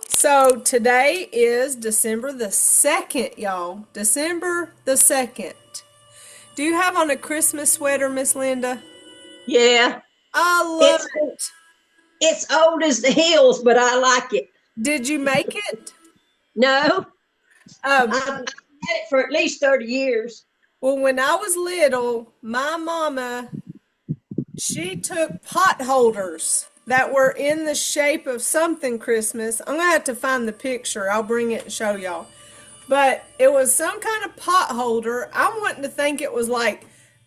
So today is December the 2nd, y'all. December the 2nd. Do you have on a Christmas sweater, Miss Linda? Yeah, I love it's it. it's old as the hills, but I like it. Did you make it? No, Um, I've had it for at least 30 years. well, when I was little, my mama, she took pot holders that were in the shape of something Christmas. I'm gonna have to find the picture. I'll bring it and show y'all. But it was some kind of pot holder. I'm wanting to think it was like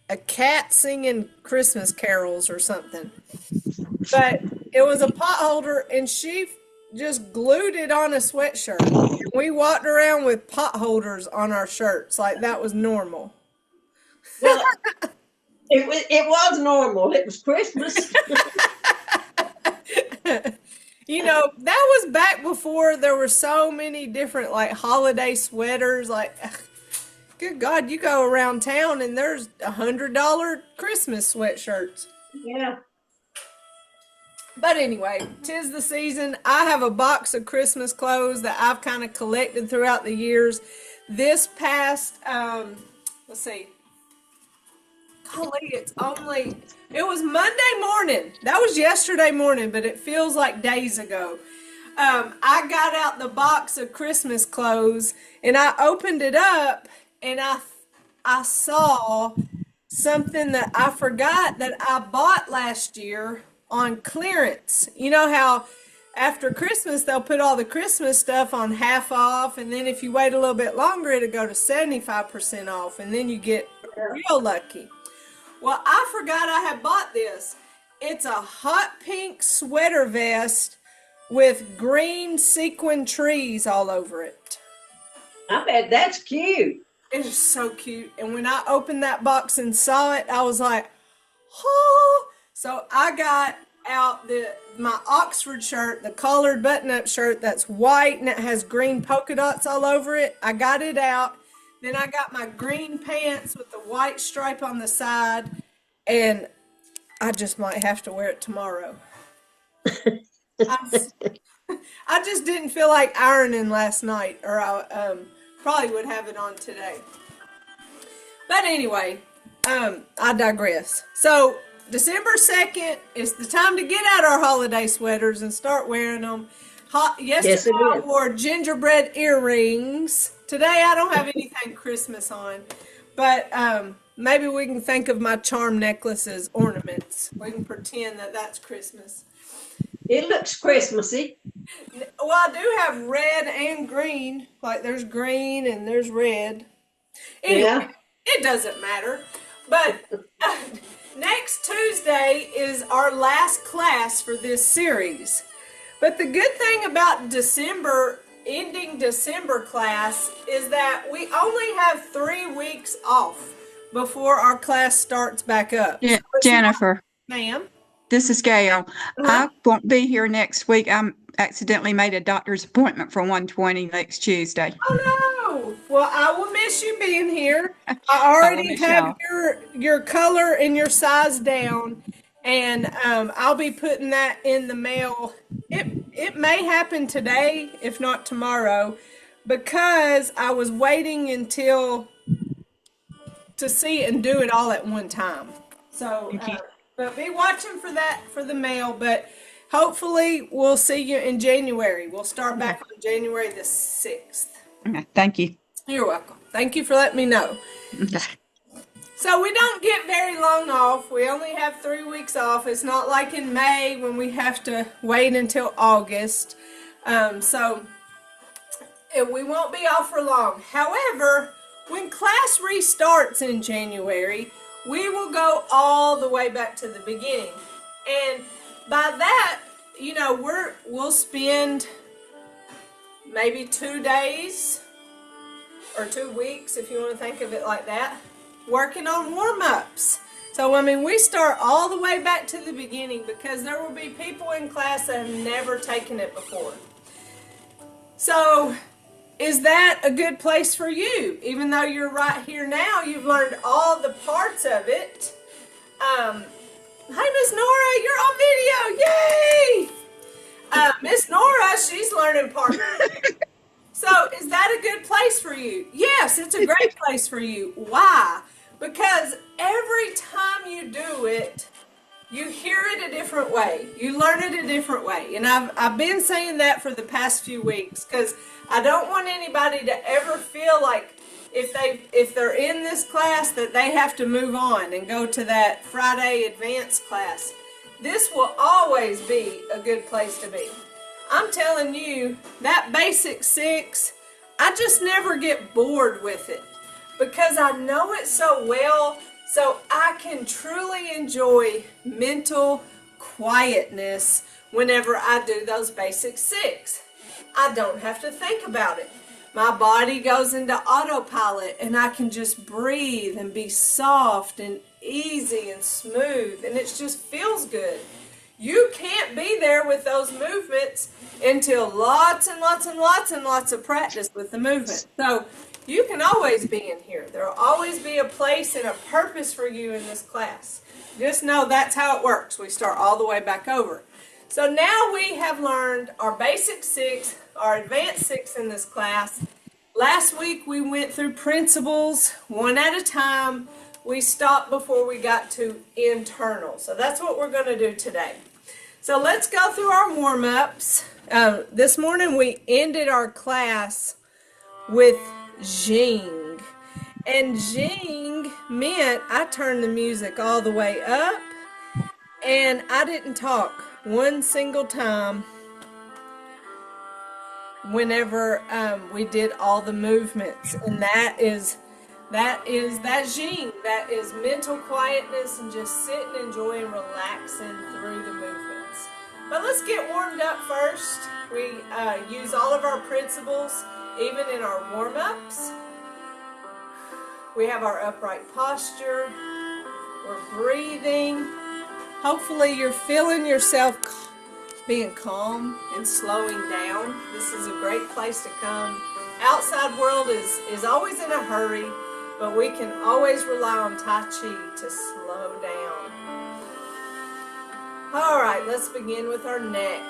a cat singing Christmas carols or something. But it was a pot holder, and she just glued it on a sweatshirt. We walked around with pot holders on our shirts like that was normal. Well, it was normal. It was Christmas. That was back before there were so many different like holiday sweaters. Like, good God, you go around town and there's $100 Christmas sweatshirts. Yeah. But anyway, 'tis the season. I have a box of Christmas clothes that I've kind of collected throughout the years. This past, let's see, golly, it was Monday morning. That was yesterday morning, but it feels like days ago. I got out the box of Christmas clothes and I opened it up and I saw something that I forgot that I bought last year on clearance. You know how after Christmas they'll put all the Christmas stuff on half off, and then if you wait a little bit longer it'll go to 75% off, and then you get real lucky. Well, I forgot I had bought this. It's a hot pink sweater vest with green sequin trees all over it. I bet that's cute. It is so cute. And when I opened that box and saw it, I was like, oh. So I got out my Oxford shirt, the collared button-up shirt that's white and it has green polka dots all over it. I got it out. Then I got my green pants with the white stripe on the side, and I just might have to wear it tomorrow. I, I just didn't feel like ironing last night, or I probably would have it on today. But anyway, I digress. So December 2nd is the time to get out our holiday sweaters and start wearing them. Yes, Yesterday it I is. wore gingerbread earrings. Today I don't have anything Christmas on, but maybe we can think of my charm necklaces ornaments. We can pretend that that's Christmas. It looks Christmassy. Well, I do have red and green. Like there's green and there's red. Anyway, Yeah. it doesn't matter. But next Tuesday is our last class for this series. But the good thing about ending December class is that we only have 3 weeks off before our class starts back up. So it's not, Jennifer, ma'am. this is Gail. Uh-huh. I won't be here next week. I accidentally made a doctor's appointment for 1:20 next Tuesday. Oh no! Well, I will miss you being here. I I will already miss have y'all. your color and your size down, and I'll be putting that in the mail. It may happen today, if not tomorrow, because I was waiting until to see it and do it all at one time. So, Thank you. but be watching for that for the mail. But hopefully, we'll see you in January. We'll start back on January the 6th. Okay, thank you. You're welcome. Thank you for letting me know. Okay. So we don't get very long off. We only have 3 weeks off. It's not like in May when we have to wait until August. So we won't be off for long. However, when class restarts in January, we will go all the way back to the beginning. And by that, we'll spend maybe 2 days or 2 weeks, if you want to think of it like that, working on warm-ups. So, we start all the way back to the beginning because there will be people in class that have never taken it before. So, is that a good place for you? Even though you're right here now, you've learned all the parts of it. Hey, Miss Nora, you're on video. Yay! Miss Nora, she's learning part two. So, is that a good place for you? Yes, it's a great place for you. Why? Because every time you do it, you hear it a different way. You learn it a different way. And I've been saying that for the past few weeks because I don't want anybody to ever feel like if they're in this class that they have to move on and go to that Friday advanced class. This will always be a good place to be. I'm telling you, that basic six, I just never get bored with it because I know it so well, so I can truly enjoy mental quietness whenever I do those basic six. I don't have to think about it. My body goes into autopilot and I can just breathe and be soft and easy and smooth, and it just feels good. You can't be there with those movements until lots and lots and lots and lots of practice with the movement. So you can always be in here. There will always be a place and a purpose for you in this class. Just know that's how it works. We start all the way back over. So now we have learned our basic six, our advanced six in this class. Last week we went through principles one at a time. We stopped before we got to internal. So that's what we're going to do today. So let's go through our warm-ups. This morning we ended our class with Jing. And Jing meant I turned the music all the way up and I didn't talk one single time whenever we did all the movements. And that's Jing. That is mental quietness and just sitting, enjoying, relaxing through the movements. But let's get warmed up first. We use all of our principles, even in our warm-ups. We have our upright posture. We're breathing. Hopefully you're feeling yourself being calm and slowing down. This is a great place to come. Outside world is always in a hurry, but we can always rely on Tai Chi to slow down. All right, let's begin with our neck.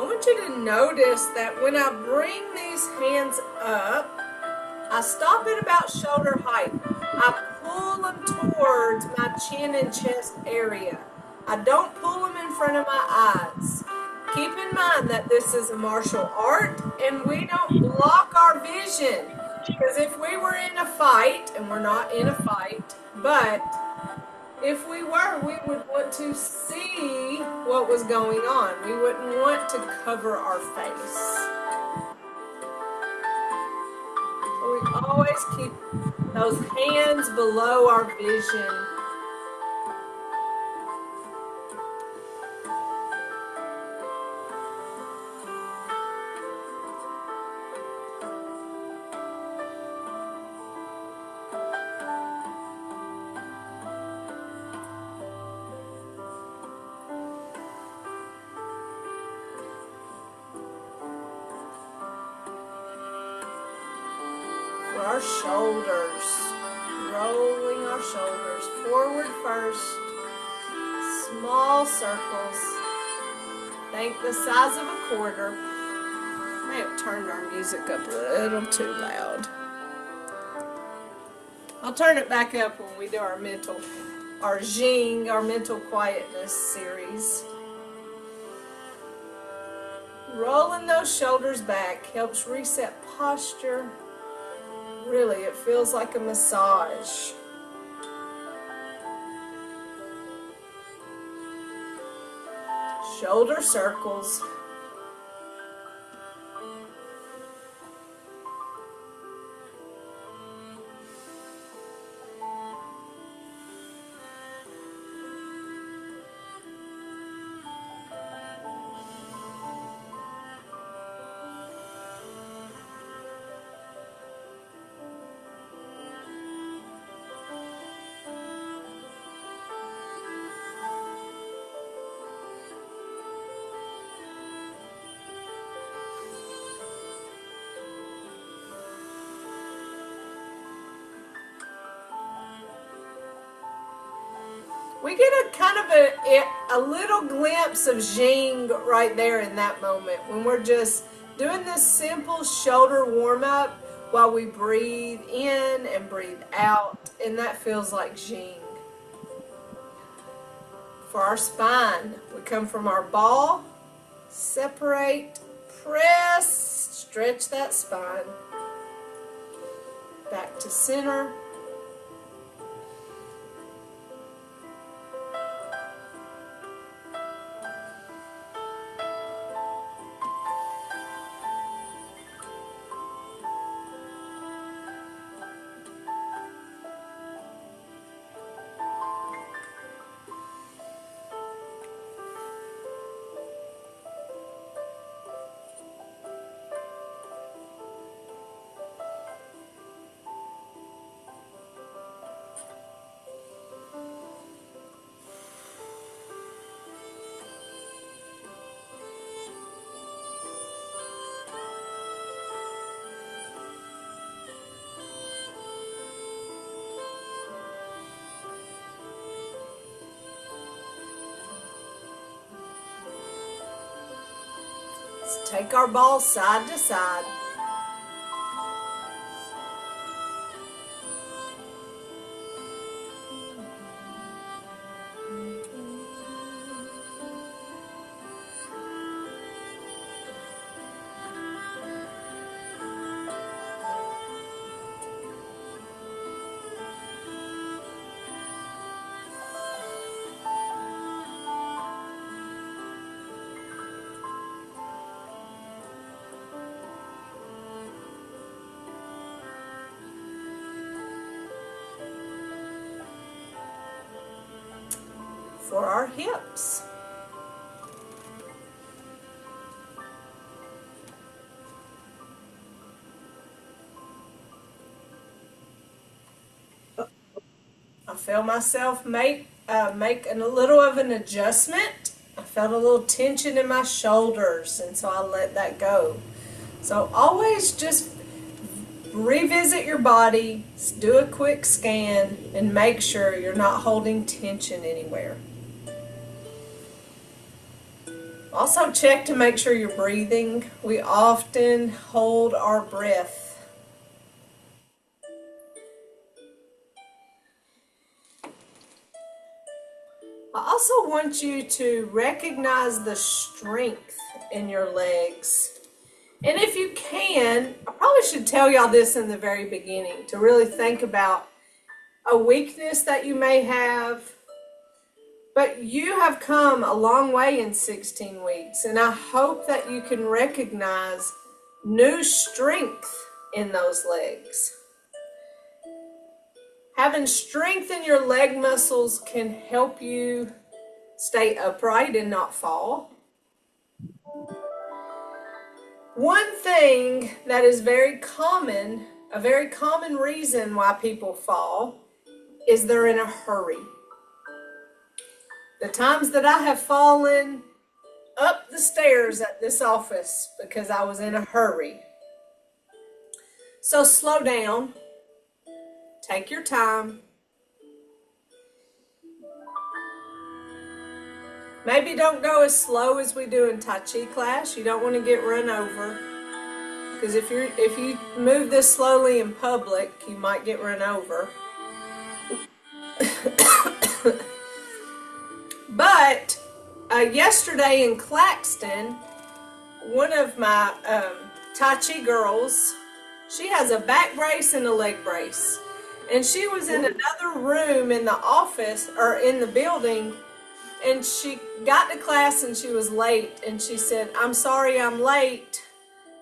I want you to notice that when I bring these hands up, I stop at about shoulder height. I pull them towards my chin and chest area. I don't pull them in front of my eyes. Keep in mind that this is a martial art and we don't block our vision. Because if we were in a fight, and we're not in a fight, but if we were, we would want to see what was going on. We wouldn't want to cover our face. So we always keep those hands below our vision. Our shoulders, rolling our shoulders forward first, small circles. Think the size of a quarter. May have turned our music up a little too loud. I'll turn it back up when we do our Jing, our mental quietness series. Rolling those shoulders back helps reset posture. Really, it feels like a massage. Shoulder circles. we get a kind of a little glimpse of Jing right there in that moment when we're just doing this simple shoulder warm up while we breathe in and breathe out, and that feels like Jing. For our spine, we come from our ball, separate, press, stretch that spine, back to center. Let's take our ball side to side. For our hips. I feel myself make a little of an adjustment. I felt a little tension in my shoulders, and so I let that go. So always just revisit your body, do a quick scan, and make sure you're not holding tension anywhere. Also check to make sure you're breathing. We often hold our breath. I also want you to recognize the strength in your legs. And if you can, I probably should tell y'all this in the very beginning, to really think about a weakness that you may have. But you have come a long way in 16 weeks, and I hope that you can recognize new strength in those legs. Having strength in your leg muscles can help you stay upright and not fall. One thing that is very common, a very common reason why people fall, is they're in a hurry. The times that I have fallen up the stairs at this office because I was in a hurry. So slow down, take your time. Maybe don't go as slow as we do in Tai Chi class. You don't want to get run over. Because if you move this slowly in public, you might get run over. But yesterday in Claxton, one of my Tai Chi girls, she has a back brace and a leg brace. And she was in another room in the office, or in the building, and she got to class and she was late. And she said, "I'm sorry I'm late.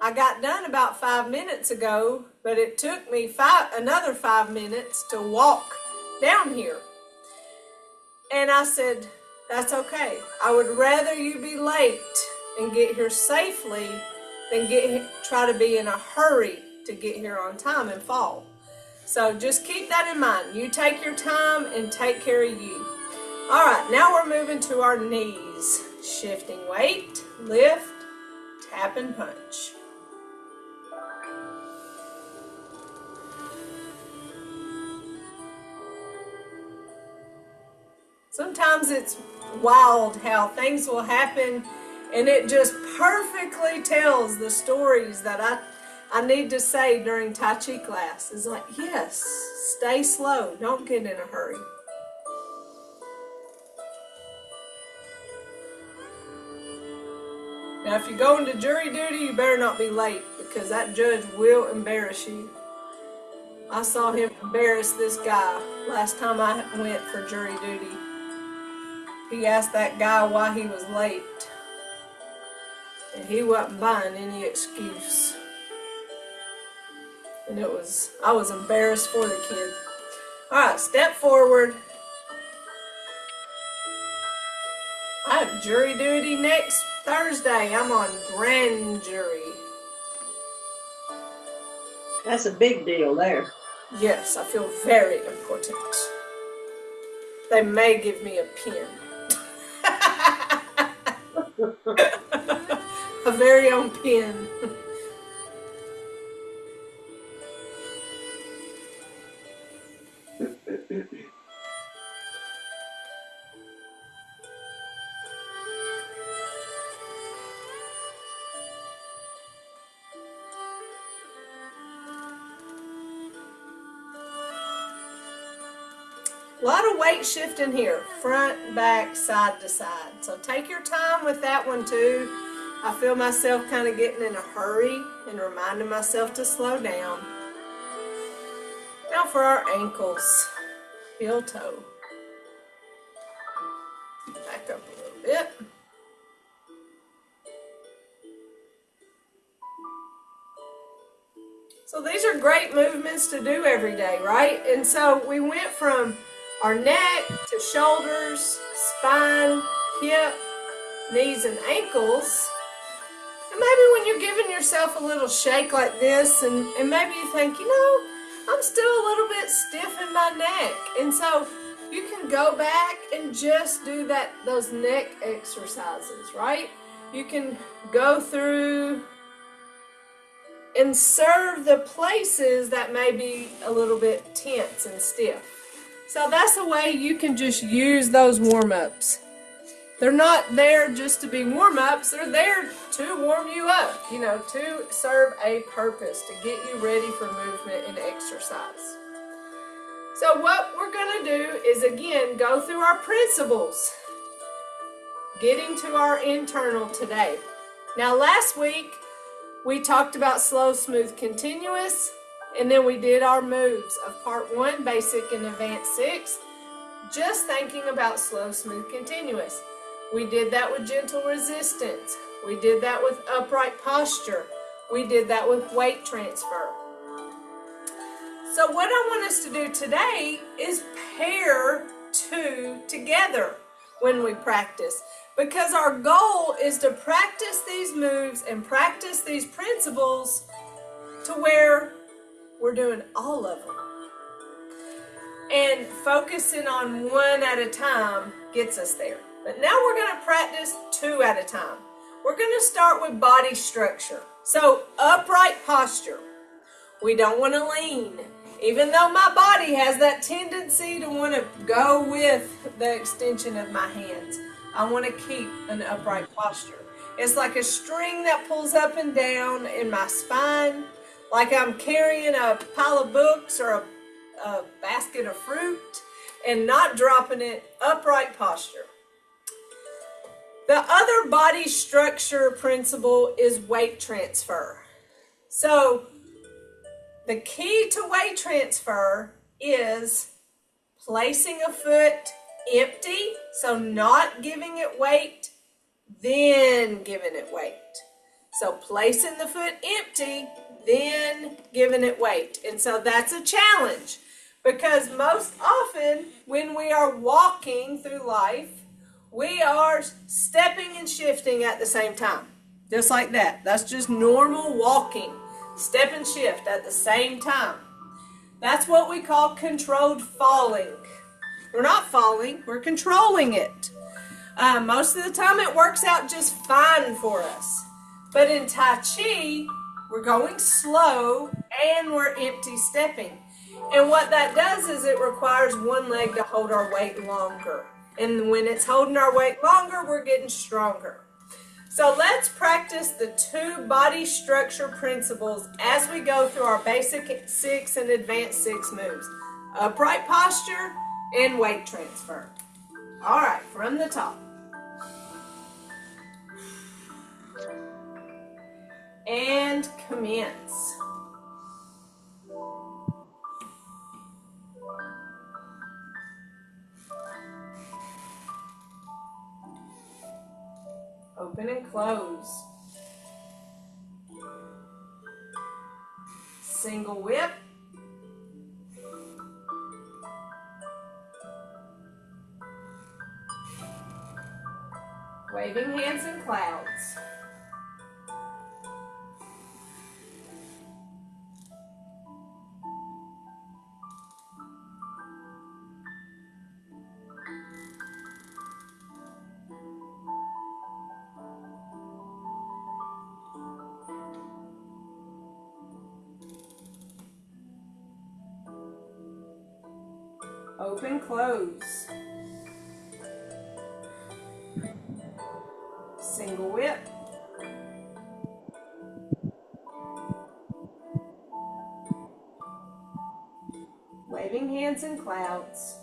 I got done about 5 minutes ago, but it took me another 5 minutes to walk down here." And I said, "That's okay. I would rather you be late and get here safely than try to be in a hurry to get here on time and fall." So just keep that in mind. You take your time and take care of you. All right, now we're moving to our knees. Shifting weight, lift, tap and punch. Sometimes it's wild how things will happen, and it just perfectly tells the stories that I need to say during Tai Chi class. It's like, yes, stay slow. Don't get in a hurry. Now, if you go into jury duty, you better not be late, because that judge will embarrass you. I saw him embarrass this guy last time I went for jury duty. He asked that guy why he was late, and he wasn't buying any excuse. And I was embarrassed for the kid. All right, step forward. I have jury duty next Thursday. I'm on grand jury. That's a big deal there. Yes, I feel very important. They may give me a pin. A very own pin. A lot of weight shifting here, front, back, side to side. So take your time with that one too. I feel myself kind of getting in a hurry and reminding myself to slow down. Now for our ankles, heel toe. Back up a little bit. So these are great movements to do every day, right? And so we went from our neck to shoulders, spine, hip, knees, and ankles. And maybe when you're giving yourself a little shake like this, and maybe you think, you know, I'm still a little bit stiff in my neck. And so you can go back and just do those neck exercises, right? You can go through and serve the places that may be a little bit tense and stiff. So that's a way you can just use those warm-ups. They're not there just to be warm-ups, they're there to warm you up, you know, to serve a purpose, to get you ready for movement and exercise. So what we're going to do is, again, go through our principles, getting to our internal today. Now last week, we talked about slow, smooth, continuous, and then we did our moves of part 1, basic and advanced 6, just thinking about slow, smooth, continuous. We did that with gentle resistance. We did that with upright posture. We did that with weight transfer. So what I want us to do today is pair two together when we practice, because our goal is to practice these moves and practice these principles to where we're doing all of them. And focusing on one at a time gets us there. But now we're going to practice 2 at a time. We're going to start with body structure. So upright posture. We don't want to lean. Even though my body has that tendency to want to go with the extension of my hands, I want to keep an upright posture. It's like a string that pulls up and down in my spine, like I'm carrying a pile of books or a basket of fruit and not dropping it. Upright posture. The other body structure principle is weight transfer. So the key to weight transfer is placing a foot empty, so not giving it weight, then giving it weight. So placing the foot empty, then giving it weight. And so that's a challenge, because most often when we are walking through life, we are stepping and shifting at the same time. Just like that. That's just normal walking. Step and shift at the same time. That's what we call controlled falling. We're not falling, we're controlling it. Most of the time it works out just fine for us. But in Tai Chi, we're going slow and we're empty stepping. And what that does is it requires one leg to hold our weight longer. And when it's holding our weight longer, we're getting stronger. So let's practice the 2 body structure principles as we go through our basic 6 and advanced 6 moves. Upright posture and weight transfer. All right, from the top. And commence. Open and close. Single whip. Waving hands in clouds. Open, close. Single whip. Waving hands in clouds.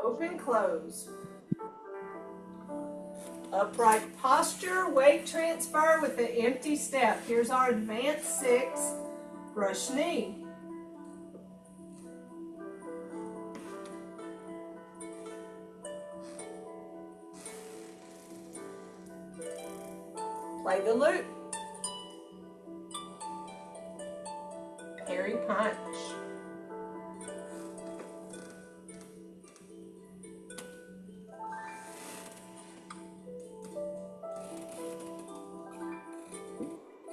Open, close. Upright posture, weight transfer with an empty step. Here's our advanced 6. Brush knee. Play the loop. Parry punch.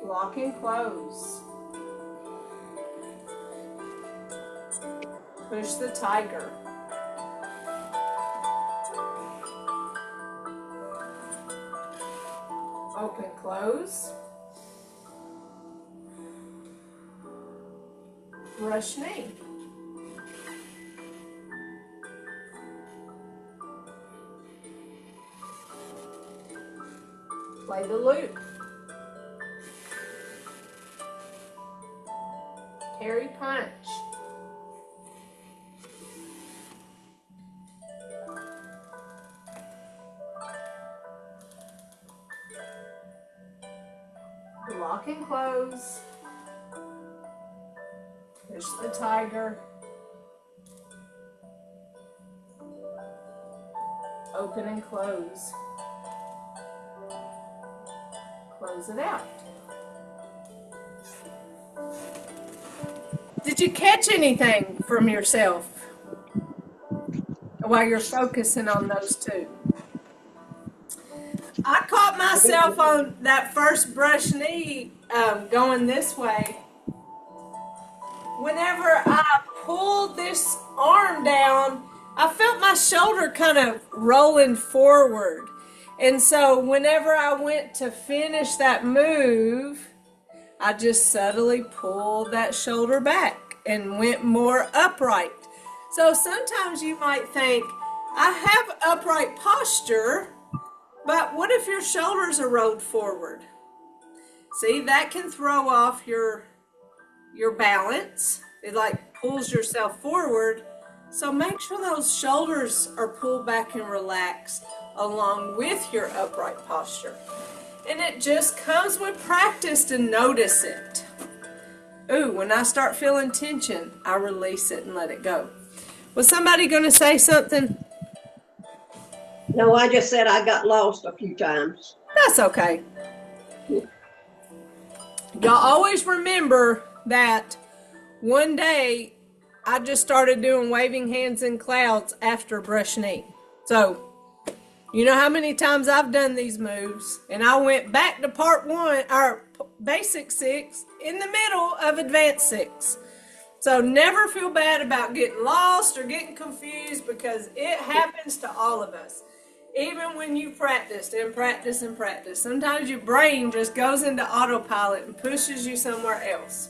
Lock and close. Push the tiger. Open, close. Brush knee. Play the loop. Parry punch. Lock and close. Push the tiger. Open and close. Close it out. Did you catch anything from yourself while you're focusing on those 2? I caught myself on that first brush knee going this way. Whenever I pulled this arm down, I felt my shoulder kind of rolling forward. And so whenever I went to finish that move, I just subtly pulled that shoulder back and went more upright. So sometimes you might think, I have upright posture, but what if your shoulders are rolled forward? See, that can throw off your balance. It like pulls yourself forward. So make sure those shoulders are pulled back and relaxed along with your upright posture. And it just comes with practice to notice it. Ooh, when I start feeling tension, I release it and let it go. Was somebody going to say something? No, I just said I got lost a few times. That's okay. Y'all always remember that one day I just started doing waving hands in clouds after brush knee. So You know how many times I've done these moves, and I went back to part one, or basic six, in the middle of advanced six. So never feel bad about getting lost or getting confused, because it happens to all of us. Even when you practiced and practice and practice, sometimes your brain just goes into autopilot and pushes you somewhere else.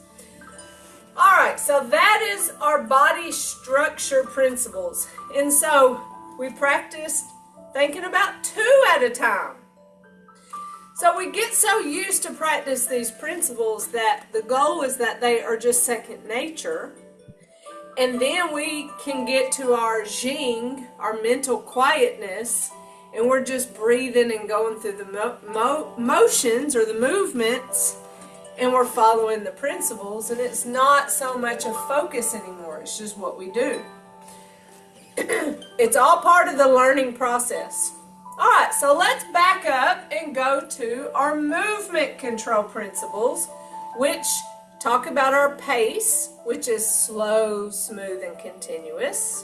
All right, so that is our body structure principles. And so we practiced thinking about two at a time. So we get so used to practice these principles that the goal is that they are just second nature. And then we can get to our Jing, our mental quietness, and we're just breathing and going through the motions or the movements, and we're following the principles, and it's not so much a focus anymore. It's just what we do. It's all part of the learning process. All right, so let's back up and go to our movement control principles, which talk about our pace, which is slow, smooth, and continuous,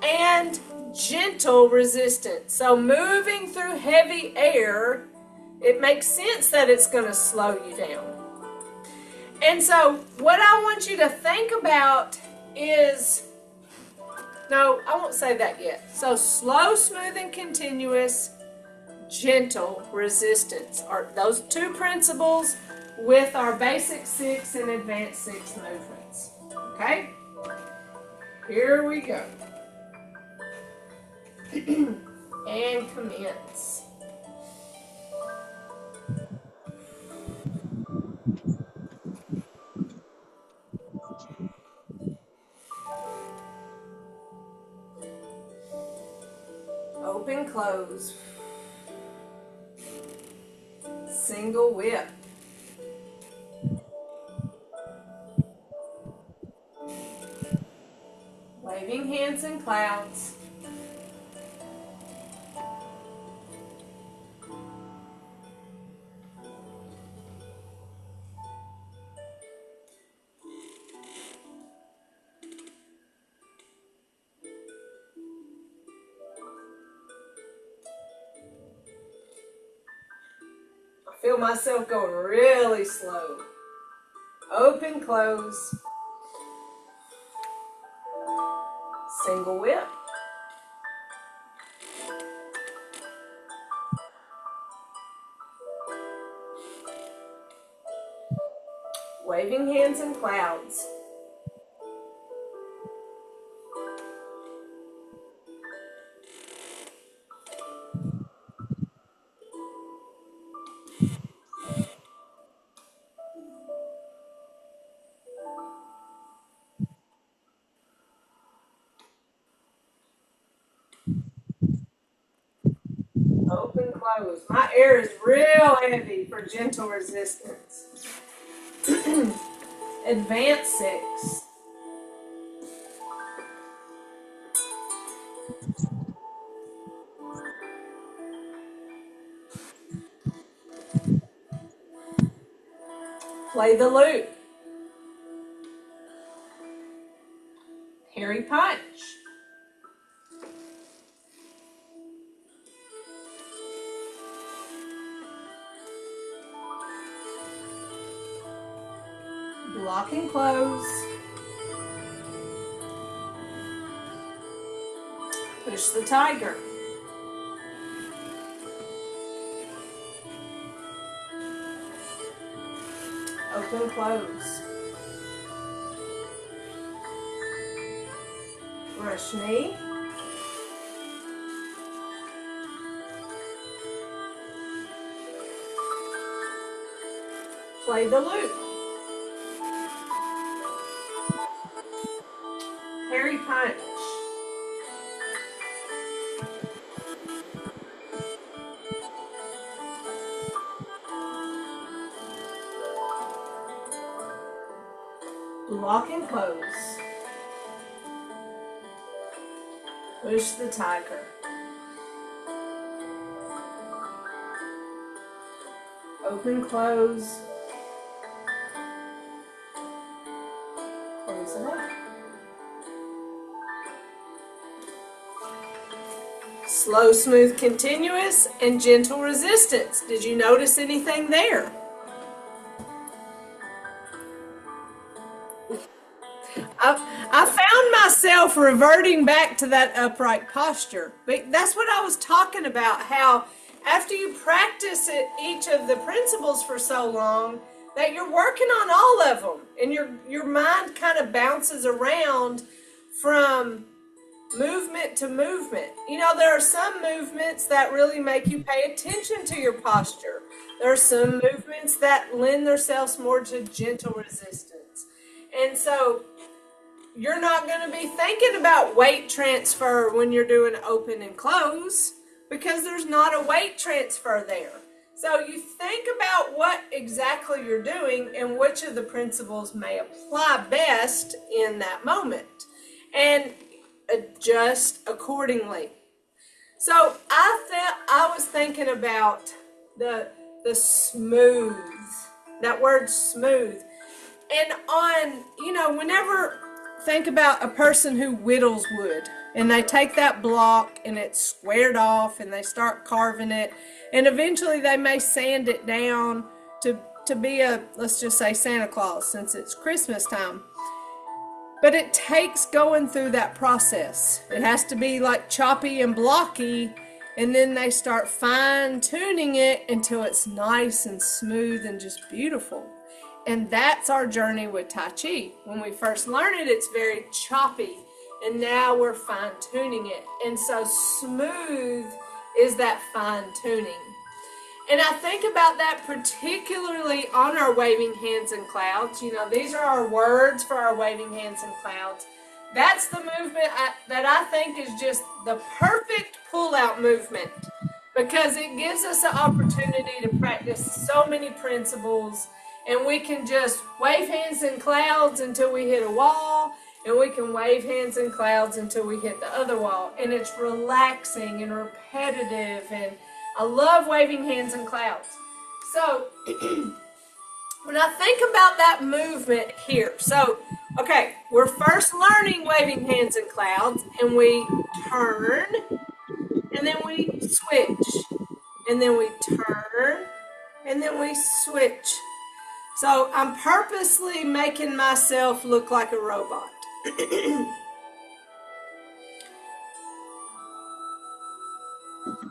and gentle resistance. So moving through heavy air, it makes sense that it's going to slow you down. And so what I want you to think about is, no, I won't say that yet. So slow, smooth, and continuous, gentle resistance are those two principles with our basic six and advanced six movements. Okay? Here we go. And commence. Open, close. Single whip. Waving hands in clouds. I feel myself going really slow. Open, close. Single whip. Waving hands in clouds. Open, close. My air is real heavy for gentle resistance. Advanced six. Play the loop. Hairy punch. Lock and close. Push the tiger. Open, close. Brush knee. Play the loop. Hairy punch. Lock and close. Push the tiger. Open, close. Close it up. slow, smooth, continuous, and gentle resistance. Did you notice anything there? I found myself reverting back to that upright posture. But that's what I was talking about, how after you practice each of the principles for so long, that you're working on all of them, and your mind kind of bounces around from movement to movement. You know, there are some movements that really make you pay attention to your posture. There are some movements that lend themselves more to gentle resistance. And so you're not going to be thinking about weight transfer when you're doing open and close, because there's not a weight transfer there. So you think about what exactly you're doing and which of the principles may apply best in that moment, and adjust accordingly. So I was thinking about the smooth, that word smooth. And on, you know, whenever think about a person who whittles wood, and they take that block and it's squared off and they start carving it, and eventually they may sand it down to be a, let's just say, Santa Claus, since it's Christmas time. But it takes going through that process. It has to be like choppy and blocky, and then they start fine tuning it until it's nice and smooth and just beautiful. And that's our journey with Tai Chi. When we first learn it, it's very choppy, and now we're fine tuning it. And so smooth is that fine tuning. And I think about that particularly on our waving hands and clouds. You know, these are our words for our waving hands and clouds. That's the movement that I think is just the perfect pull-out movement, because it gives us an opportunity to practice so many principles, and we can just wave hands and clouds until we hit a wall, and we can wave hands and clouds until we hit the other wall. And it's relaxing and repetitive, and I love waving hands and clouds. So when I think about that movement here, so, okay, we're first learning waving hands and clouds, and we turn, and then we switch, and then we turn, and then we switch. So I'm purposely making myself look like a robot.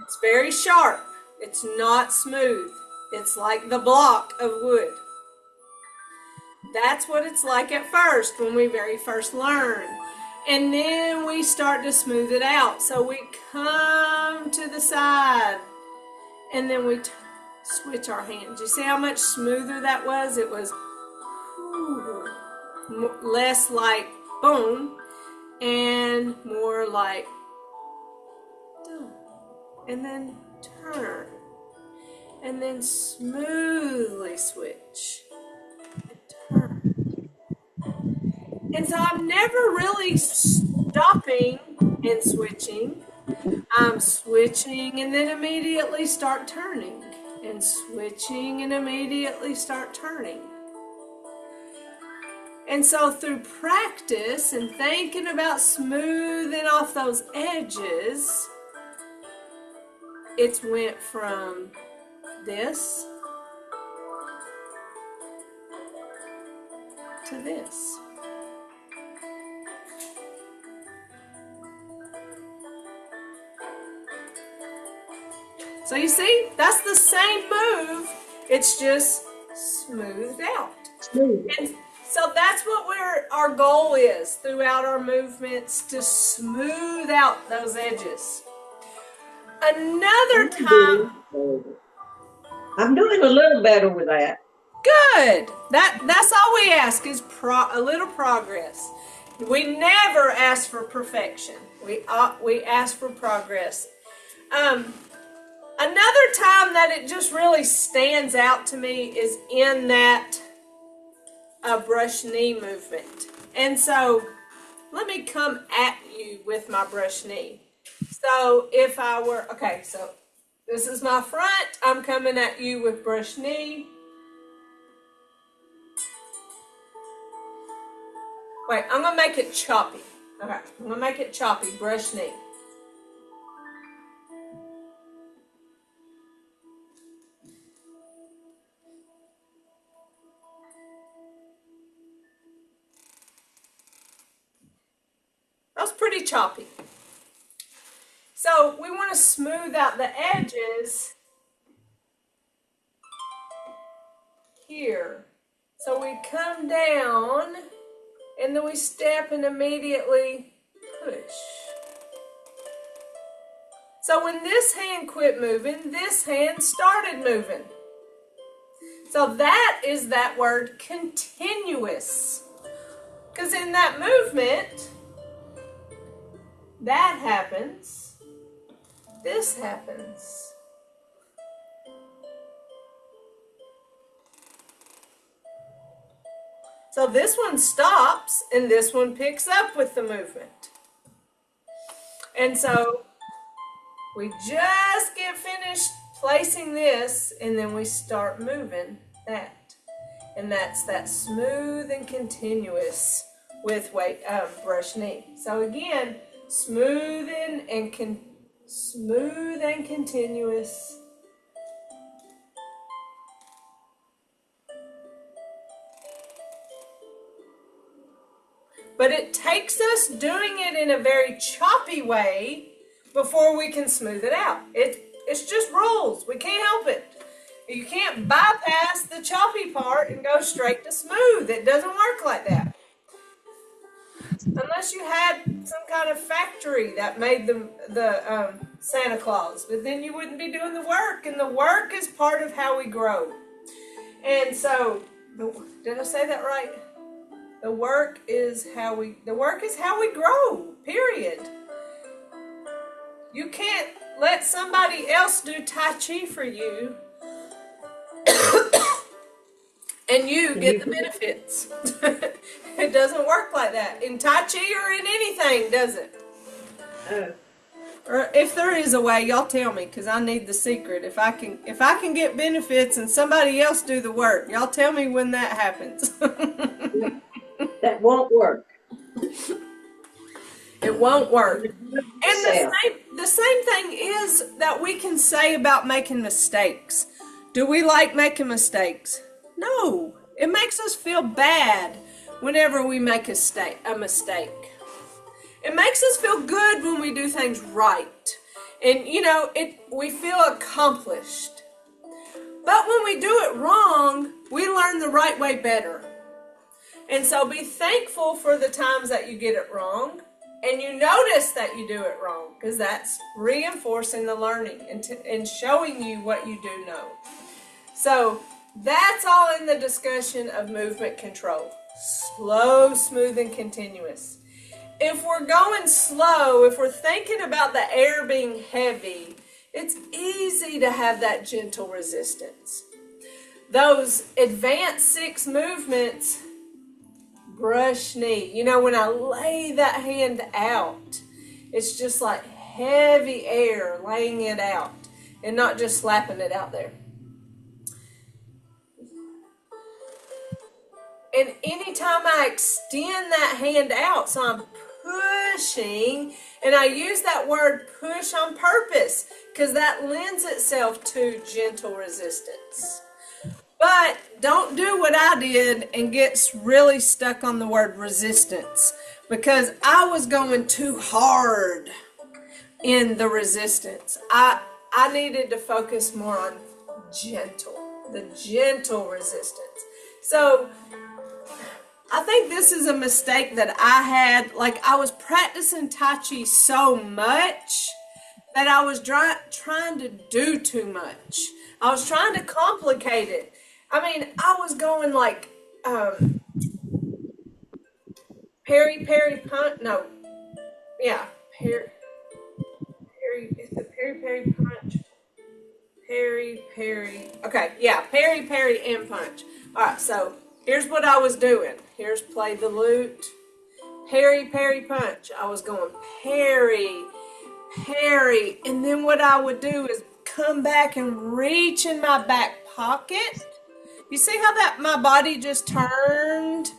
It's very sharp. It's not smooth. It's like the block of wood. That's what it's like at first when we very first learn. And then we start to smooth it out. So we come to the side, and then we switch our hands. You see how much smoother that was? It was less like boom, and more like done. And then turn, and then smoothly switch and turn. And so I'm never really stopping and switching. I'm switching and then immediately start turning, and switching and immediately start turning. And so through practice and thinking about smoothing off those edges, it's went from this to this. So you see, that's the same move, it's just smoothed out. And so that's what our goal is throughout our movements, to smooth out those edges. Another time. I'm doing a little better with that. Good. That's all we ask is a little progress. We never ask for perfection. We ask for progress. Another time that it just really stands out to me is in that brush knee movement. And so let me come at you with my brush knee. So if I were, okay, so this is my front. I'm coming at you with brush knee. Wait, I'm going to make it choppy. Okay, I'm going to make it choppy, brush knee. That was pretty choppy. So we want to smooth out the edges here. So we come down and then we step and immediately push. So when this hand quit moving, this hand started moving. So that is that word continuous. Because in that movement, that happens, this happens. So this one stops and this one picks up with the movement. And so we just get finished placing this and then we start moving that. And that's that smooth and continuous with brush knee. So again, smooth and continuous. But it takes us doing it in a very choppy way before we can smooth it out. It's just rules. We can't help it. You can't bypass the choppy part and go straight to smooth. It doesn't work like that. Unless you had some kind of factory that made the Santa Claus. But then you wouldn't be doing the work. And the work is part of how we grow. And so, did I say that right? The work is how we grow, period. You can't let somebody else do Tai Chi for you and you get the benefits. It doesn't work like that. In Tai Chi or in anything, does it? Or if there is a way, y'all tell me, because I need the secret. If I can get benefits and somebody else do the work, y'all tell me when that happens. That won't work. It won't work. And the same thing is that we can say about making mistakes. Do we like making mistakes? No. It makes us feel bad whenever we make a mistake. It makes us feel good when we do things right. And we feel accomplished. But when we do it wrong, we learn the right way better. And so be thankful for the times that you get it wrong and you notice that you do it wrong, because that's reinforcing the learning and showing you what you do know. So that's all in the discussion of movement control. Slow, smooth, and continuous. If we're going slow, if we're thinking about the air being heavy, it's easy to have that gentle resistance. Those advanced 6 movements, brush knee. When I lay that hand out, it's just like heavy air laying it out and not just slapping it out there. And anytime I extend that hand out, so I'm pushing, and I use that word push on purpose because that lends itself to gentle resistance. But don't do what I did and get really stuck on the word resistance, because I was going too hard in the resistance. I needed to focus more on the gentle resistance. So I think this is a mistake that I had. Like, I was practicing Tai Chi so much that I was trying to do too much. I was trying to complicate it. I mean, I was going like parry punch. No, yeah, parry. Is it parry punch? Parry. Okay, yeah, parry and punch. All right, so here's what I was doing. Here's play the lute. Parry punch. I was going parry, and then what I would do is come back and reach in my back pocket. You see how that my body just turned?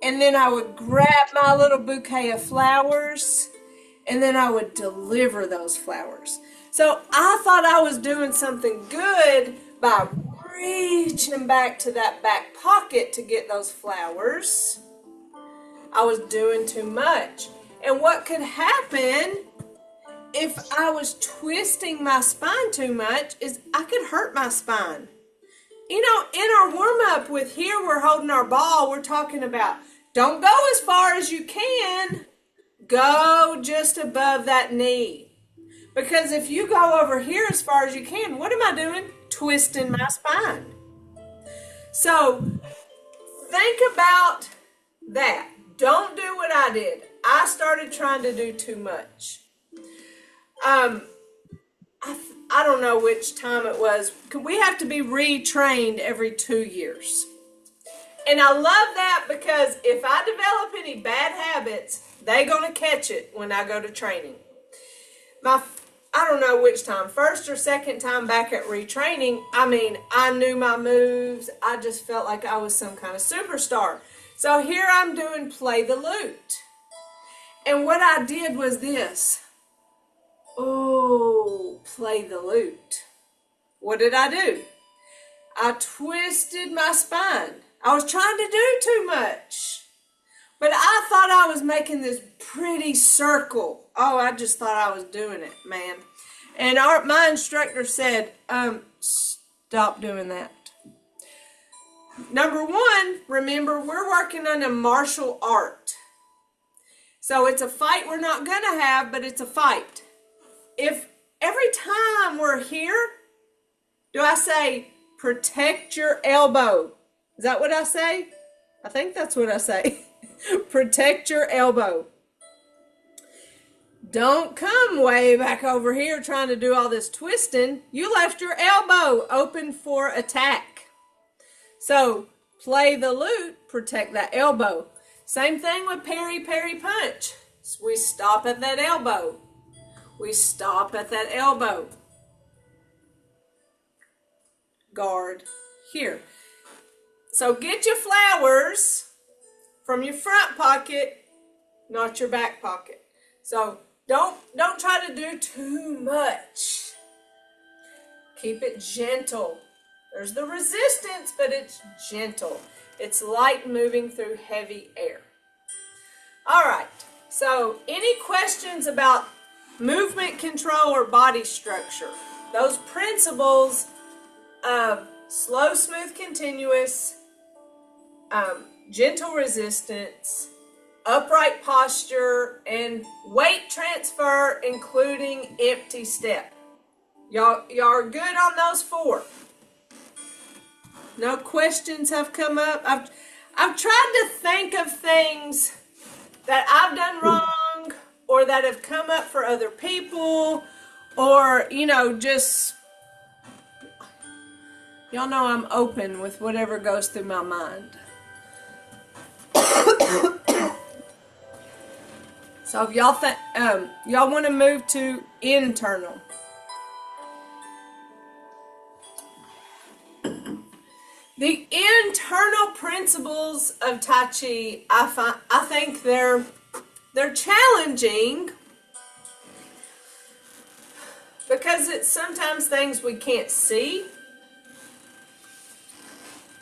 And then I would grab my little bouquet of flowers, and then I would deliver those flowers. So I thought I was doing something good by reaching back to that back pocket to get those flowers. I was doing too much. And what could happen if I was twisting my spine too much is I could hurt my spine. You know, in our warm-up with here, we're holding our ball. We're talking about don't go as far as you can. Go just above that knee. Because if you go over here as far as you can, what am I doing? Twisting my spine. So think about that. Don't do what I did. I started trying to do too much. I don't know which time it was. We have to be retrained every 2 years. And I love that because if I develop any bad habits, they're going to catch it when I go to training. I don't know which time, first or second time back at retraining, I knew my moves. I just felt like I was some kind of superstar. So here I'm doing play the lute. And what I did was this. Oh, play the lute. What did I do? I twisted my spine. I was trying to do too much. But I thought I was making this pretty circle. Oh, I just thought I was doing it, man. And my instructor said, stop doing that. Number one, remember, we're working on a martial art. So it's a fight we're not going to have, but it's a fight. If every time we're here, do I say, protect your elbow? Is that what I say? I think that's what I say. Protect your elbow. Don't come way back over here trying to do all this twisting. You left your elbow open for attack. So play the lute, protect that elbow. Same thing with parry, parry, punch. So we stop at that elbow. We stop at that elbow. Guard here. So get your flowers from your front pocket, not your back pocket. So don't try to do too much. Keep it gentle. There's the resistance, but it's gentle. It's light moving through heavy air. All right. So any questions about movement control or body structure? Those principles of slow, smooth, continuous, gentle resistance, upright posture, and weight transfer, including empty step. Y'all are good on those 4. No questions have come up. I've tried to think of things that I've done wrong or that have come up for other people, or, just, y'all know I'm open with whatever goes through my mind. So if y'all want to move to internal. The internal principles of Tai Chi, I think they're challenging because it's sometimes things we can't see.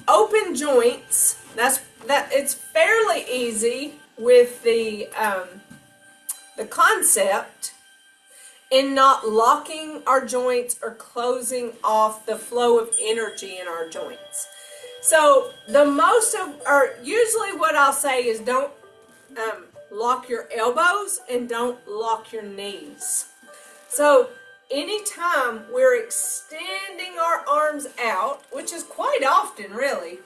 Open joints, it's fairly easy with the concept in not locking our joints or closing off the flow of energy in our joints. So usually what I'll say is don't lock your elbows and don't lock your knees. So anytime we're extending our arms out, which is quite often really,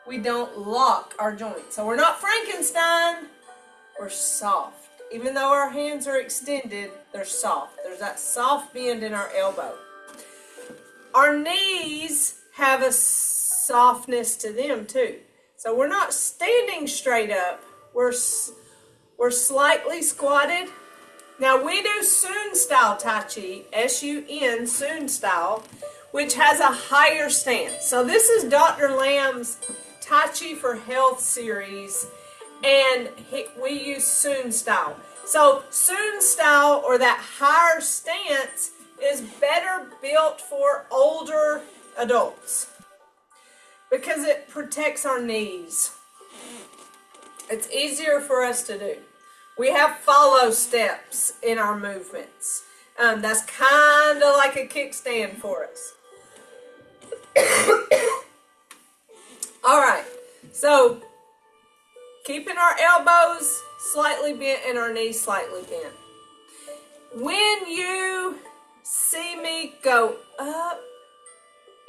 we don't lock our joints. So we're not Frankenstein, we're soft. Even though our hands are extended, they're soft. There's that soft bend in our elbow. Our knees have a softness to them too. So we're not standing straight up. We're slightly squatted. Now we do Sun style Tai Chi, S-U-N, Sun style, which has a higher stance. So this is Dr. Lamb's Tai Chi for Health series, and we use Sun style. So Sun style, or that higher stance, is better built for older adults because it protects our knees. It's easier for us to do. We have follow steps in our movements. That's kind of like a kickstand for us. All right, so keeping our elbows slightly bent and our knees slightly bent. When you see me go up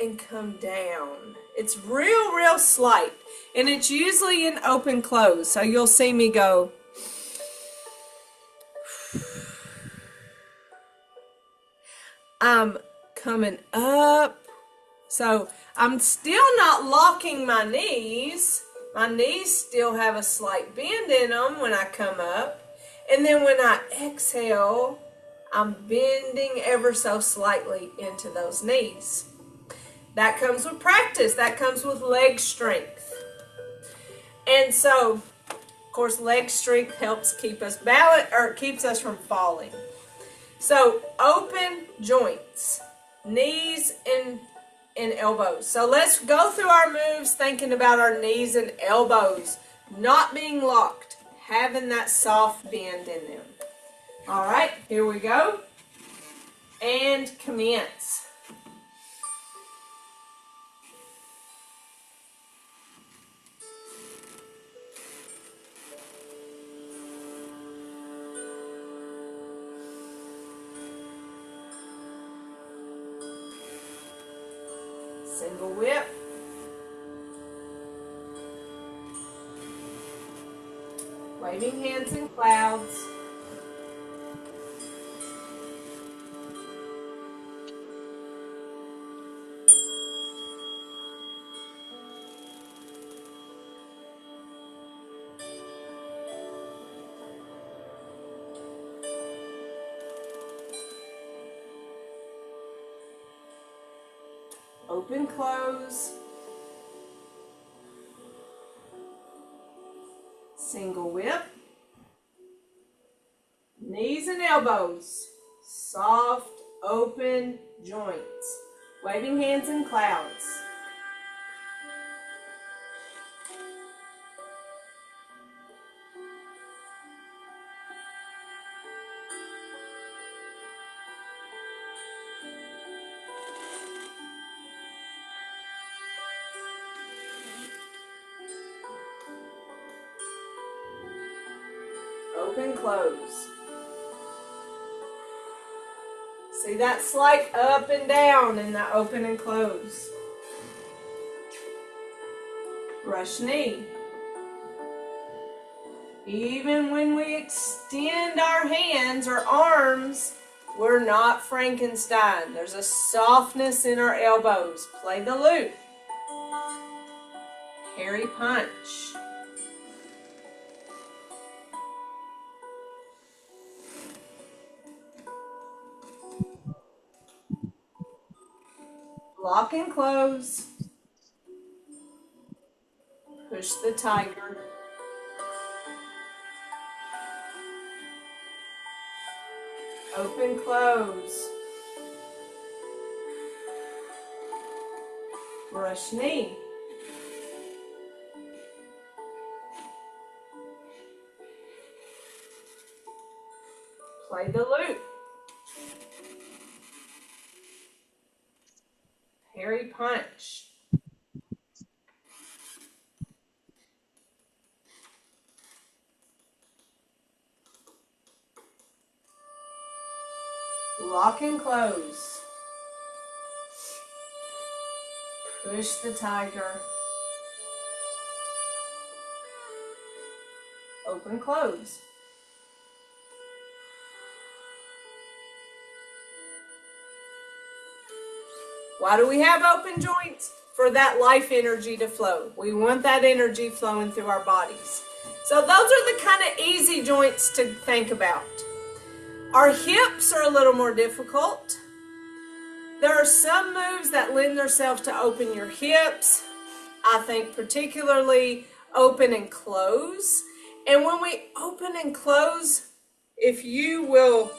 and come down, it's real slight, and it's usually in open close. So you'll see me go I'm coming up. So I'm still not locking my knees. My knees still have a slight bend in them when I come up. And then when I exhale, I'm bending ever so slightly into those knees. That comes with practice. That comes with leg strength. And so, of course, leg strength helps keep us balanced, or keeps us from falling. So open joints, knees and elbows. So let's go through our moves thinking about our knees and elbows not being locked, having that soft bend in them. All right, here we go. And commence. Single whip. Waving hands in clouds. Open, close. Single whip. Knees and elbows. Soft, open joints. Waving hands in clouds. Open, close. See that slight up and down in the open and close. Brush knee. Even when we extend our hands or arms, we're not Frankenstein. There's a softness in our elbows. Play the loop. Hairy punch. Lock and close. Push the tiger. Open, close. Brush knee. Play the loop. Hairy punch. Lock and close. Push the tiger. Open, close. Why do we have open joints? For that life energy to flow. We want that energy flowing through our bodies. So those are the kind of easy joints to think about. Our hips are a little more difficult. There are some moves that lend themselves to open your hips. I think particularly open and close. And when we open and close, if you will,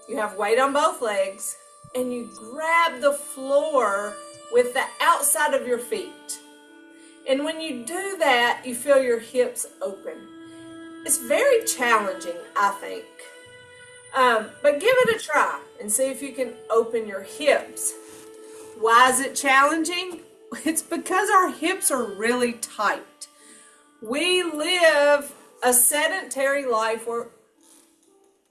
you have weight on both legs and you grab the floor with the outside of your feet. And when you do that, you feel your hips open. it's very challenging, I think. But give it a try and see if you can open your hips. Why is it challenging? It's because our hips are really tight. We live a sedentary life where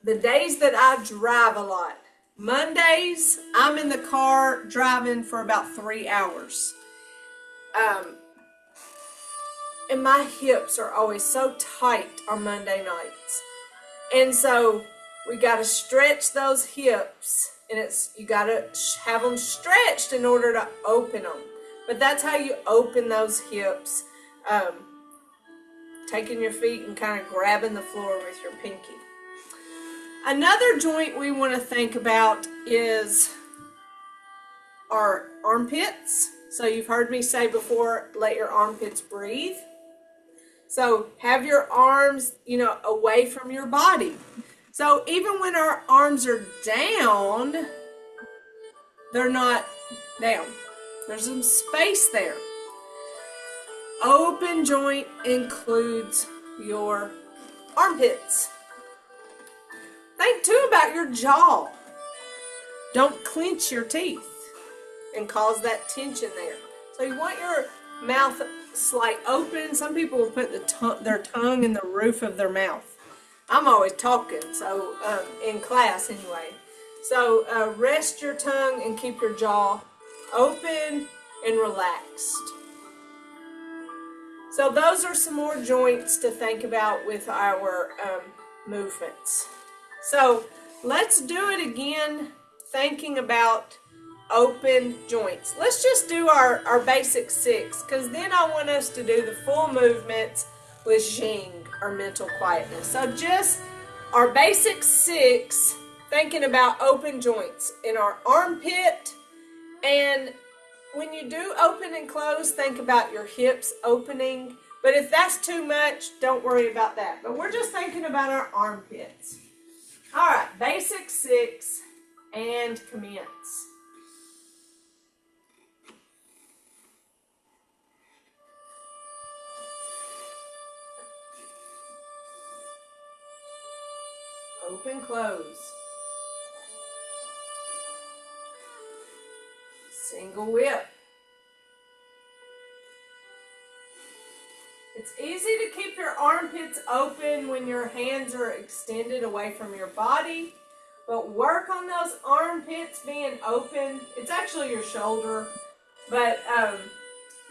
the days that I drive a lot, Mondays, I'm in the car driving for about 3 hours. And my hips are always so tight on Monday nights. And so we got to stretch those hips, and you got to have them stretched in order to open them. But that's how you open those hips, taking your feet and kind of grabbing the floor with your pinky. Another joint we want to think about is our armpits. So you've heard me say before, let your armpits breathe. So have your arms, away from your body. So even when our arms are down, they're not down. There's some space there. Open joint includes your armpits. Think too about your jaw. Don't clench your teeth and cause that tension there. So you want your mouth slight open. Some people will put their tongue in the roof of their mouth. I'm always talking, so in class anyway. So rest your tongue and keep your jaw open and relaxed. So those are some more joints to think about with our movements. So let's do it again, thinking about open joints. Let's just do our basic 6, because then I want us to do the full movements with Jing, or mental quietness. So just our basic 6, thinking about open joints in our armpit. And when you do open and close, think about your hips opening. But if that's too much, don't worry about that. But we're just thinking about our armpits. All right, basic 6 and commence. Open, close. Single whip. It's easy to keep your armpits open when your hands are extended away from your body, but work on those armpits being open. It's actually your shoulder, but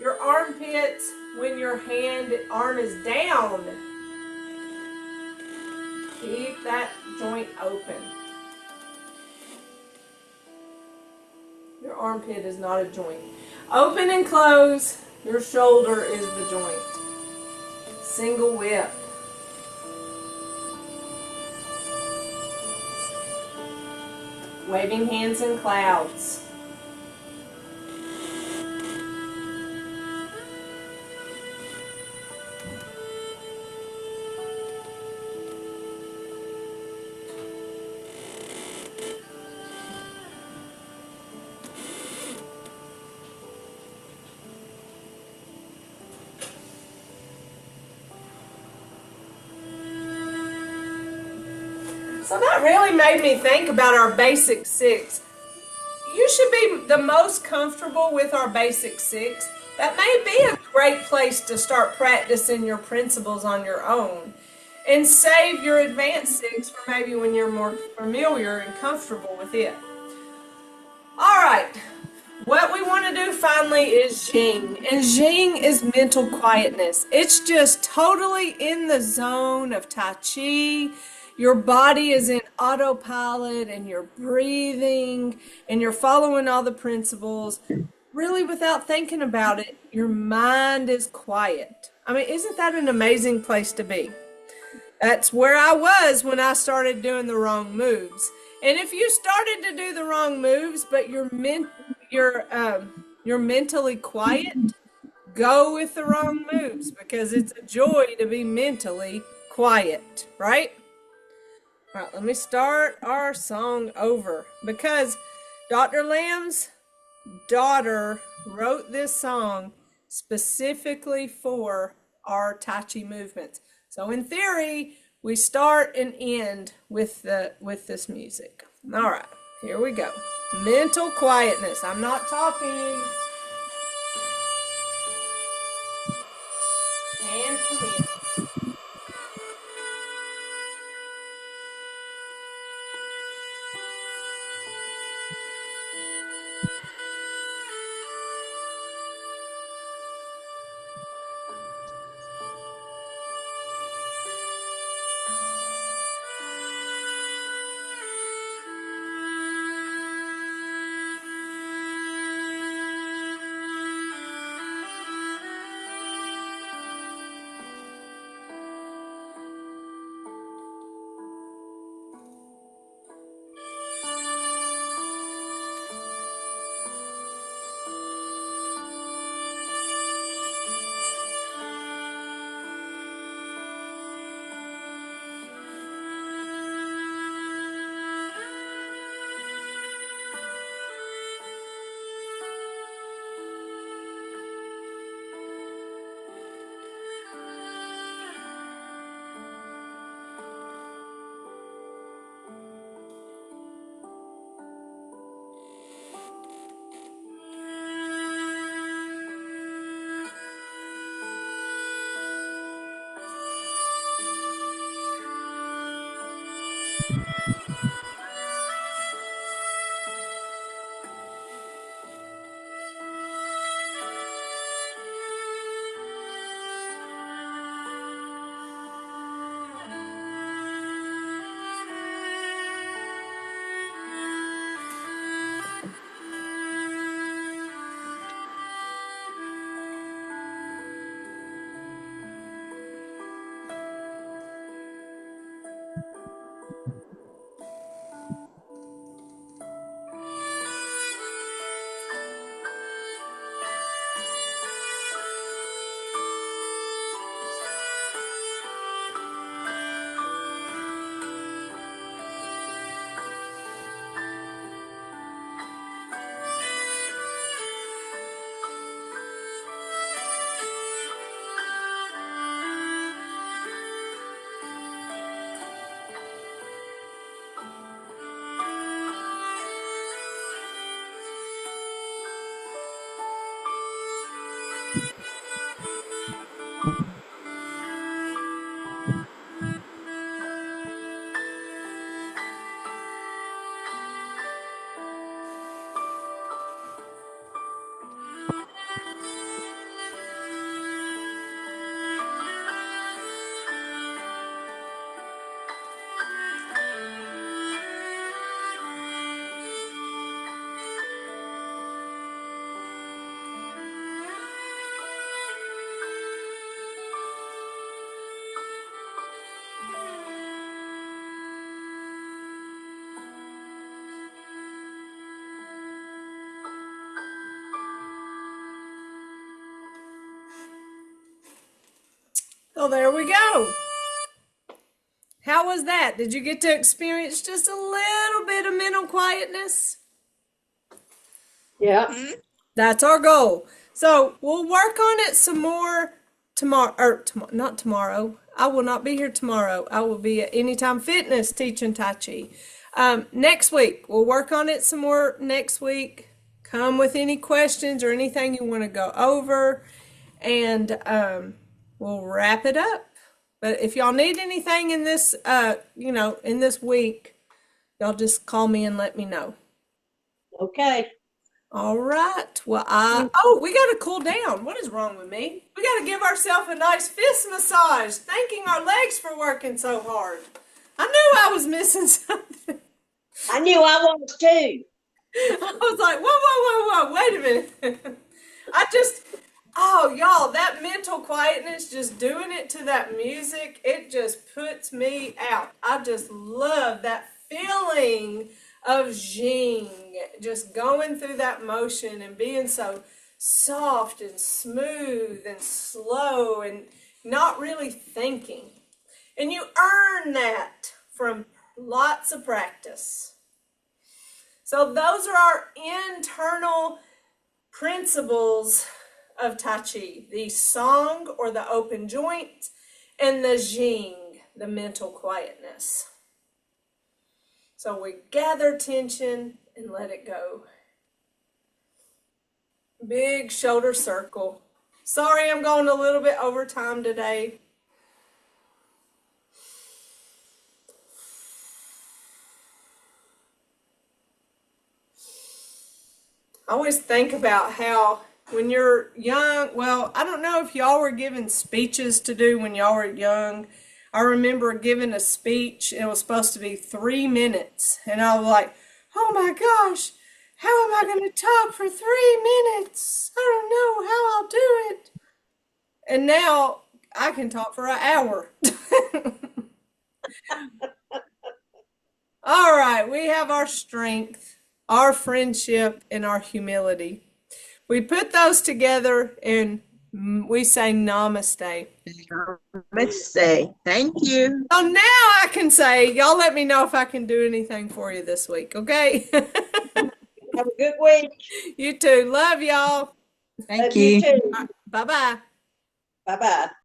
your armpits, when your arm is down, keep that joint open. Your armpit is not a joint. Open and close, your shoulder is the joint. Single whip. Waving hands in clouds. So that really made me think about our basic 6. You should be the most comfortable with our basic 6. That may be a great place to start practicing your principles on your own. And save your advanced 6 for maybe when you're more familiar and comfortable with it. Alright, what we want to do finally is Jing. And Jing is mental quietness. It's just totally in the zone of Tai Chi. Your body is in autopilot and you're breathing and you're following all the principles. Really, without thinking about it, your mind is quiet. I mean, isn't that an amazing place to be? That's where I was when I started doing the wrong moves. And if you started to do the wrong moves, but you're mentally quiet, go with the wrong moves, because it's a joy to be mentally quiet, right? All right, let me start our song over, because Dr. Lamb's daughter wrote this song specifically for our Tai Chi movements. So in theory, we start and end with this music. All right, here we go. Mental quietness. I'm not talking. And commence. So there we go. How was that? Did you get to experience just a little bit of mental quietness? Yeah. That's our goal. So we'll work on it some more tomorrow, not tomorrow. I will not be here tomorrow. I will be at Anytime Fitness teaching Tai Chi. Next week, we'll work on it some more next week. Come with any questions or anything you want to go over, and we'll wrap it up. But if y'all need anything in this, in this week, y'all just call me and let me know. Okay. All right. Well, we got to cool down. What is wrong with me? We got to give ourselves a nice fist massage, thanking our legs for working so hard. I knew I was missing something. I knew I was too. I was like, whoa, wait a minute. Y'all, that mental quietness, just doing it to that music, it just puts me out. I just love that feeling of Jing, just going through that motion and being so soft and smooth and slow and not really thinking. And you earn that from lots of practice. So those are our internal principles of Tai Chi, the song or the open joint and the Jing, the mental quietness. So we gather tension and let it go. Big shoulder circle. Sorry, I'm going a little bit over time today. I always think about how when you're young, well, I don't know if y'all were given speeches to do when y'all were young. I remember giving a speech, and it was supposed to be 3 minutes. And I was like, oh my gosh, how am I going to talk for 3 minutes? I don't know how I'll do it. And now I can talk for an hour. All right, we have our strength, our friendship, and our humility. We put those together and we say namaste. Let's say thank you. So now I can say, y'all let me know if I can do anything for you this week, okay? Have a good week. You too. Love y'all. Thank Love you you. too. Bye bye. Bye-bye.